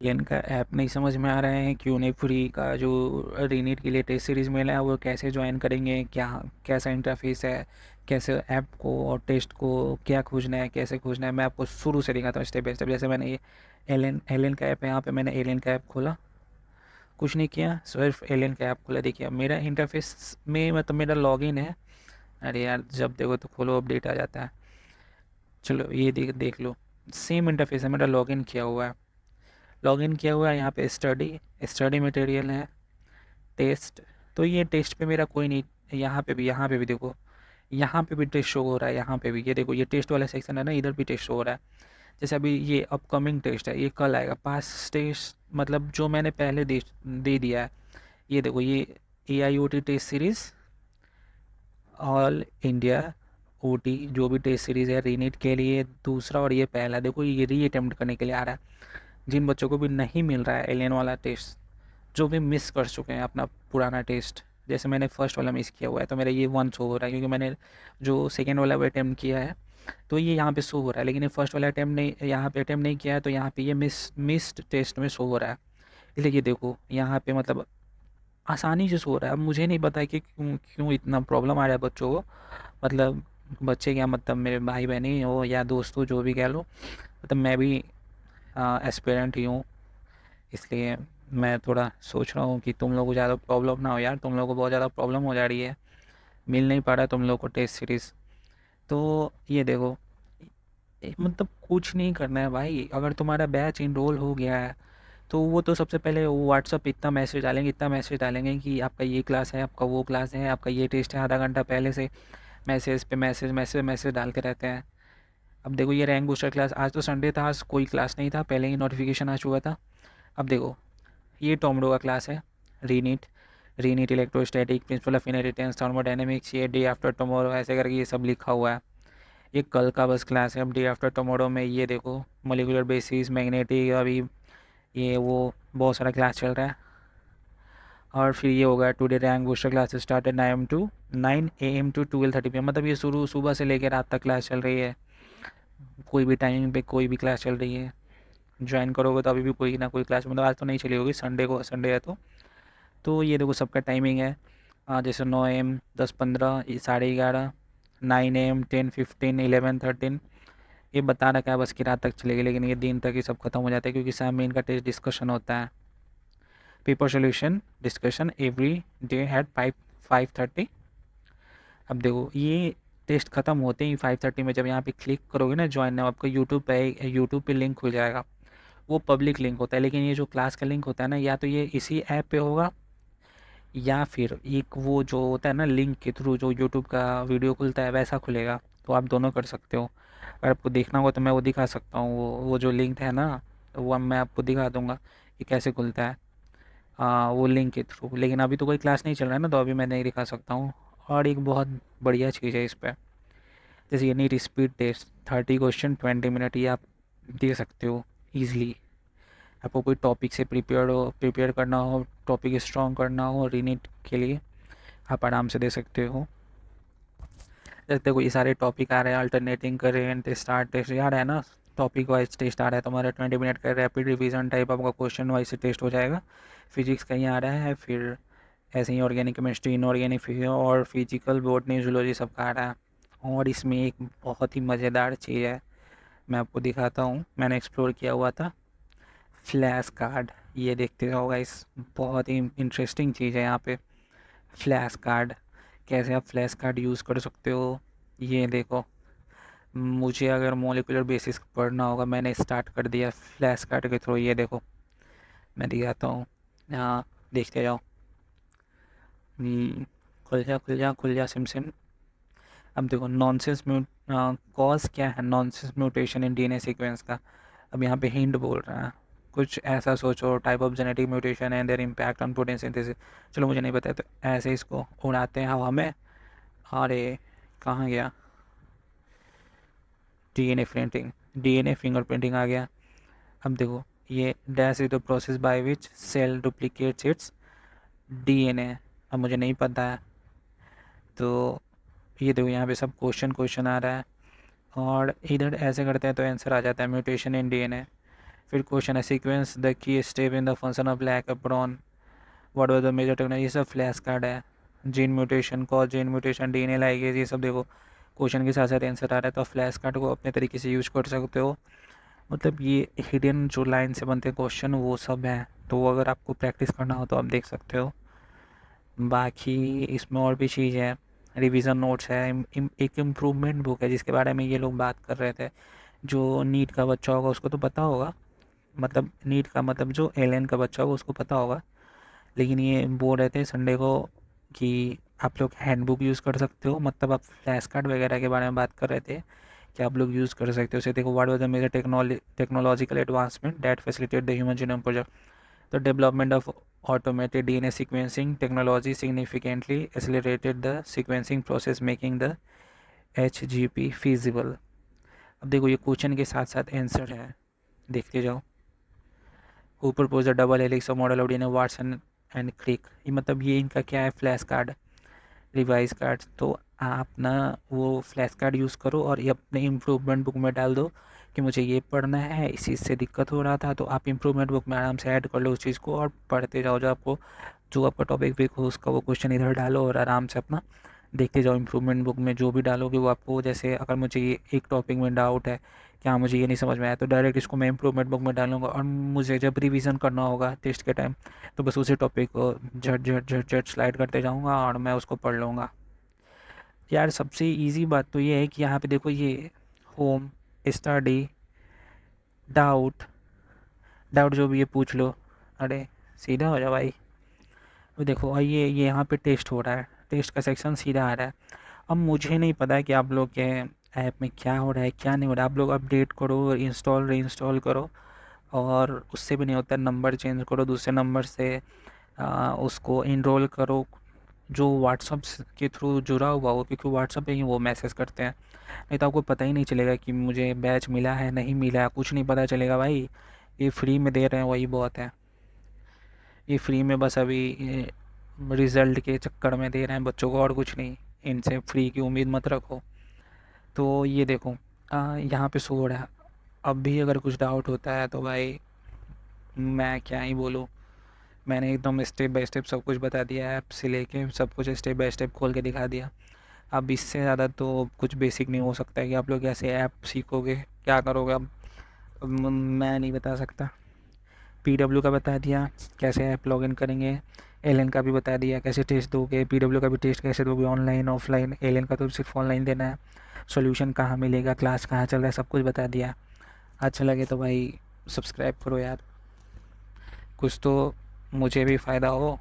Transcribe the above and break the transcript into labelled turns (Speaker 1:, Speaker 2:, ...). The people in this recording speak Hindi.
Speaker 1: एलियन का ऐप नहीं समझ में आ रहा है, क्यों नहीं फ्री का जो रीनीट के लिए टेस्ट सीरीज़ मिला है वो कैसे ज्वाइन करेंगे, क्या कैसा इंटरफेस है, कैसे ऐप को और टेस्ट को क्या खोजना है, कैसे खोजना है। मैं आपको शुरू से दिखाता हूँ स्टेप बाय स्टेप। जैसे मैंने ये एलियन एलियन का ऐप है, यहाँ पे मैंने एलियन का ऐप खोला, कुछ नहीं किया, सिर्फ एलियन का ऐप खोला। देखिए अब मेरा इंटरफेस में मतलब मेरा लॉगिन है। अरे यार, जब देखो तो खोलो अपडेट आ जाता है। चलो ये देख देख लो, सेम इंटरफेस है, मेरा लॉगिन किया हुआ है। लॉगिन किया हुआ है, यहाँ पे स्टडी स्टडी मटेरियल है, टेस्ट। तो ये टेस्ट पे मेरा कोई नहीं। यहाँ पे भी देखो, यहाँ पे भी टेस्ट शो हो रहा है। यहाँ पे भी ये देखो, ये टेस्ट वाला सेक्शन है ना, इधर भी टेस्ट शो हो रहा है। जैसे अभी ये अपकमिंग टेस्ट है, ये कल आएगा। पास टेस्ट मतलब जो मैंने पहले दे दिया है। ये देखो, ये AIoT test series, all India OT जो भी टेस्ट सीरीज़ है रीनीट के लिए दूसरा, और ये पहला। देखो ये री अटेम्प्ट करने के लिए आ रहा है। जिन बच्चों को भी नहीं मिल रहा है एलियन वाला टेस्ट, जो भी मिस कर चुके हैं अपना पुराना टेस्ट, जैसे मैंने फर्स्ट वाला मिस किया हुआ है तो मेरा ये 1 शो हो रहा है, क्योंकि मैंने जो सेकेंड वाला वो अटैम्प्ट किया है तो ये यहाँ पे शो हो रहा है। लेकिन ये फर्स्ट वाला अटैम्प्ट नहीं, यहाँ पे अटैम्प्ट नहीं किया है तो यहाँ पे ये मिस्ड टेस्ट में शो हो रहा है। इसलिए ये देखो यहाँ पे मतलब आसानी से शो हो रहा है। अब मुझे नहीं पता है कि क्यों क्यों इतना प्रॉब्लम आ रहा है बच्चों को। मतलब बच्चे क्या, मतलब मेरे भाई बहन ही हो या दोस्त हो, जो भी कह लो, मतलब मैं भी एस्पिरेंट ही हूँ। इसलिए मैं थोड़ा सोच रहा हूँ कि तुम लोगों को ज़्यादा प्रॉब्लम ना हो यार। तुम लोगों को बहुत ज़्यादा प्रॉब्लम हो जा रही है, मिल नहीं पा रहा है तुम लोगों को टेस्ट सीरीज़। तो ये देखो, मतलब कुछ नहीं करना है भाई। अगर तुम्हारा बैच इनरोल हो गया है तो वो तो सबसे पहले वो व्हाट्सअप इतना मैसेज डालेंगे कि आपका ये क्लास है, आपका वो क्लास है, आपका ये टेस्ट है। आधा घंटा पहले से मैसेज पे मैसेज डालते रहते हैं। अब देखो ये रैंक बूस्टर क्लास, आज तो संडे था, आज कोई क्लास नहीं था, पहले ही नोटिफिकेशन आ चुका था। अब देखो ये टोमडो का क्लास है, रीनीट रीनीट electrostatic, principle of inheritance, thermodynamics, ये डे आफ्टर टुमारो ऐसे करके ये सब लिखा हुआ है। ये कल का बस क्लास है। अब डे आफ्टर टुमारो में ये देखो मोलिकुलर बेसिस, मैग्नेटिक, अभी ये वो बहुत सारा क्लास चल रहा है। और फिर ये होगा today rank booster class start है 9 AM to 12:30 PM। मतलब ये शुरू सुबह से लेकर रात तक क्लास चल रही है। कोई भी टाइमिंग पे कोई भी क्लास चल रही है, ज्वाइन करोगे तो अभी भी कोई ना कोई क्लास, मतलब आज तो नहीं चली होगी, संडे को, संडे है तो ये देखो सबका टाइमिंग है। जैसे 9 AM, 10:15, 11:30, 9 AM, 10:15, 11:13। ये बता रखा है बस कि रात तक चलेगी, लेकिन ये दिन तक ही सब खत्म हो जाता है, क्योंकि शाम में इनका टेस्ट डिस्कशन होता है। Paper solution discussion every day at 5:30। अब देखो ये टेस्ट ख़त्म होते ही 5:30 में जब यहाँ पे क्लिक करोगे ना ज्वाइन नाउ, आपको यूट्यूब पे लिंक खुल जाएगा। वो पब्लिक लिंक होता है, लेकिन ये जो क्लास का लिंक होता है ना, या तो ये इसी ऐप पे होगा, या फिर एक वो जो होता है ना लिंक के थ्रू जो यूट्यूब का वीडियो खुलता है वैसा खुलेगा। तो आप दोनों कर सकते हो। अगर आपको देखना होगा तो मैं वो दिखा सकता हूँ, वो जो लिंक है ना, तो वो मैं आपको दिखा दूंगा कि कैसे खुलता है। वो लिंक के थ्रू। लेकिन अभी तो कोई क्लास नहीं चल रहा है ना, तो अभी मैं नहीं दिखा सकता हूँ। और एक बहुत बढ़िया चीज़ है इस पर, जैसे ये NEET speed test, 30 question 20 minute, ये आप दे सकते हो ईजिली। आपको कोई टॉपिक से प्रिपेयर करना हो, टॉपिक स्ट्रॉन्ग करना हो रीनीट के लिए, आप आराम से दे सकते हो। जैसे देखो ये सारे टॉपिक आ रहे हैं, अल्टरनेटिंग करेंट, स्टार टेस्ट आ रहा है ना, टॉपिक वाइज टेस्ट आ रहा है तुम्हारा। 20 मिनट का रैपिड रिवीजन टाइप आपका क्वेश्चन वाइज से टेस्ट हो जाएगा। फिजिक्स का ही आ रहा है, फिर ऐसे ही ऑर्गेनिक केमिस्ट्री, इनऑर्गेनिक और फिजिकल, बॉटनी, जूलॉजी सब का आ रहा है। और इसमें एक बहुत ही मज़ेदार चीज़ है, मैं आपको दिखाता हूँ, मैंने एक्सप्लोर किया हुआ था, फ्लैश कार्ड। ये देखते रहो गाइस, बहुत ही इंटरेस्टिंग चीज़ है यहाँ पे। फ्लैश कार्ड, कैसे आप फ्लैश कार्ड यूज़ कर सकते हो, ये देखो। मुझे अगर मोलिकुलर बेसिस पढ़ना होगा, मैंने स्टार्ट कर दिया फ्लैश कार्ड के थ्रू। ये देखो मैं दिखाता हूँ, हाँ देखते जाओ। खुल जा खुल जा खुल जा सिम सिम। अब देखो नॉनसेंस म्यूट, कॉज क्या है nonsense mutation in DNA sequence का। अब यहाँ पे हिंट बोल रहा है, कुछ ऐसा सोचो, type of genetic mutation and there impact on protein synthesis. चलो मुझे नहीं पता है, तो ऐसे इसको उड़ाते हैं हवा में। अरे कहाँ गया, DNA फिंगरप्रिंटिंग आ गया। अब देखो ये dash is the process by which cell duplicates its DNA। अब मुझे नहीं पता है, तो ये देखो यहाँ पे सब क्वेश्चन क्वेश्चन आ रहा है, और इधर ऐसे करते हैं तो आंसर आ जाता है, म्यूटेशन इन DNA। फिर क्वेश्चन है sequence the key step in the function of black apron, what was the major technology, ये सब फ्लैश कार्ड है। Gene mutation, cause gene mutation, DNA ligase, ये सब देखो क्वेश्चन के साथ साथ आंसर आ रहा है, तो फ्लैश कार्ड को अपने तरीके से यूज कर सकते हो। मतलब ये हिडन जो लाइन से बनते हैं क्वेश्चन वो सब हैं, तो अगर आपको प्रैक्टिस करना हो तो आप देख सकते हो। बाकी इसमें और भी चीज़ है, रिवीजन नोट्स है, एक इम्प्रूवमेंट बुक है जिसके बारे में ये लोग बात कर रहे थे। जो नीट का बच्चा होगा उसको तो पता होगा, मतलब नीट का मतलब जो एलियन का बच्चा होगा उसको पता होगा, लेकिन ये बोल रहे थे संडे को कि आप लोग हैंडबुक यूज़ कर सकते हो, मतलब आप फ्लैश कार्ड वगैरह के बारे में बात कर रहे थे कि आप लोग यूज़ कर सकते हो। उसे देखो, what was the major technological advancement that facilitated the human genome project, the development of automated DNA sequencing technology significantly accelerated the sequencing process making the HGP feasible। अब देखो ये क्वेश्चन के साथ साथ आंसर है, देखते जाओ। Who propose the double helix of model of DNA, Watson and Crick, ये मतलब ये इनका क्या है, फ्लैश कार्ड, रिवाइज कार्ड। तो आप ना वो फ्लैश कार्ड यूज़ करो और ये अपने इम्प्रूवमेंट बुक में डाल दो कि मुझे ये पढ़ना है, इस चीज़ से दिक्कत हो रहा था, तो आप इम्प्रूवमेंट बुक में आराम से ऐड कर लो उस चीज़ को और पढ़ते जाओ। जो आपका टॉपिक वीक हो उसका वो क्वेश्चन इधर डालो और आराम से अपना देखते जाओ। इम्प्रूवमेंट बुक में जो भी डालोगे वो आपको, जैसे अगर मुझे ये एक टॉपिक में डाउट है कि हाँ मुझे ये नहीं समझ में आया, तो डायरेक्ट इसको मैं इम्प्रूवमेंट बुक में डालूंगा और मुझे जब रिवीजन करना होगा टेस्ट के टाइम तो बस उसी टॉपिक को झट झट झट झट स्लाइड करते जाऊँगा और मैं उसको पढ़ लूँगा। यार सबसे इजी बात तो ये है कि यहाँ पे देखो ये होम, स्टडी, डाउट, डाउट जो भी ये पूछ लो, अरे सीधा हो जा भाई। तो देखो और ये यहाँ पे टेस्ट हो रहा है, टेस्ट का सेक्शन सीधा आ रहा है। अब मुझे नहीं पता है कि आप लोग के ऐप में क्या हो रहा है क्या नहीं हो रहा है, आप लोग अपडेट करो, इंस्टॉल री इंस्टॉल करो, और उससे भी नहीं होता नंबर चेंज करो दूसरे नंबर से, उसको इनरोल करो, जो व्हाट्सअप के थ्रू जुड़ा हुआ हो, क्योंकि व्हाट्सअप पे ही वो मैसेज करते हैं, नहीं तो आपको पता ही नहीं चलेगा कि मुझे बैच मिला है नहीं मिला है, कुछ नहीं पता चलेगा भाई। ये फ्री में दे रहे हैं वही बहुत है, ये फ्री में बस अभी रिज़ल्ट के चक्कर में दे रहे हैं बच्चों को और कुछ नहीं, इनसे फ्री की उम्मीद मत रखो। तो ये देखो यहाँ पे शो हो रहा है। अब भी अगर कुछ डाउट होता है तो भाई मैं क्या ही बोलूँ, मैंने एकदम स्टेप बाय स्टेप सब कुछ बता दिया, ऐप से लेके सब कुछ स्टेप बाय स्टेप खोल के दिखा दिया। अब इससे ज़्यादा तो कुछ बेसिक नहीं हो सकता है कि आप लोग कैसे ऐप सीखोगे, क्या करोगे। अब मैं नहीं बता सकता। पीडब्ल्यू का बता दिया कैसे ऐप लॉगिन करेंगे, एलएन का भी बता दिया कैसे टेस्ट दोगे, पीडब्ल्यू का भी टेस्ट कैसे दोगे, ऑनलाइन ऑफलाइन, एलएन का तो सिर्फ ऑनलाइन देना है, सॉल्यूशन कहाँ मिलेगा, क्लास कहाँ चल रहा है, सब कुछ बता दिया। अच्छा लगे तो भाई सब्सक्राइब करो यार, कुछ तो मुझे भी फ़ायदा हो।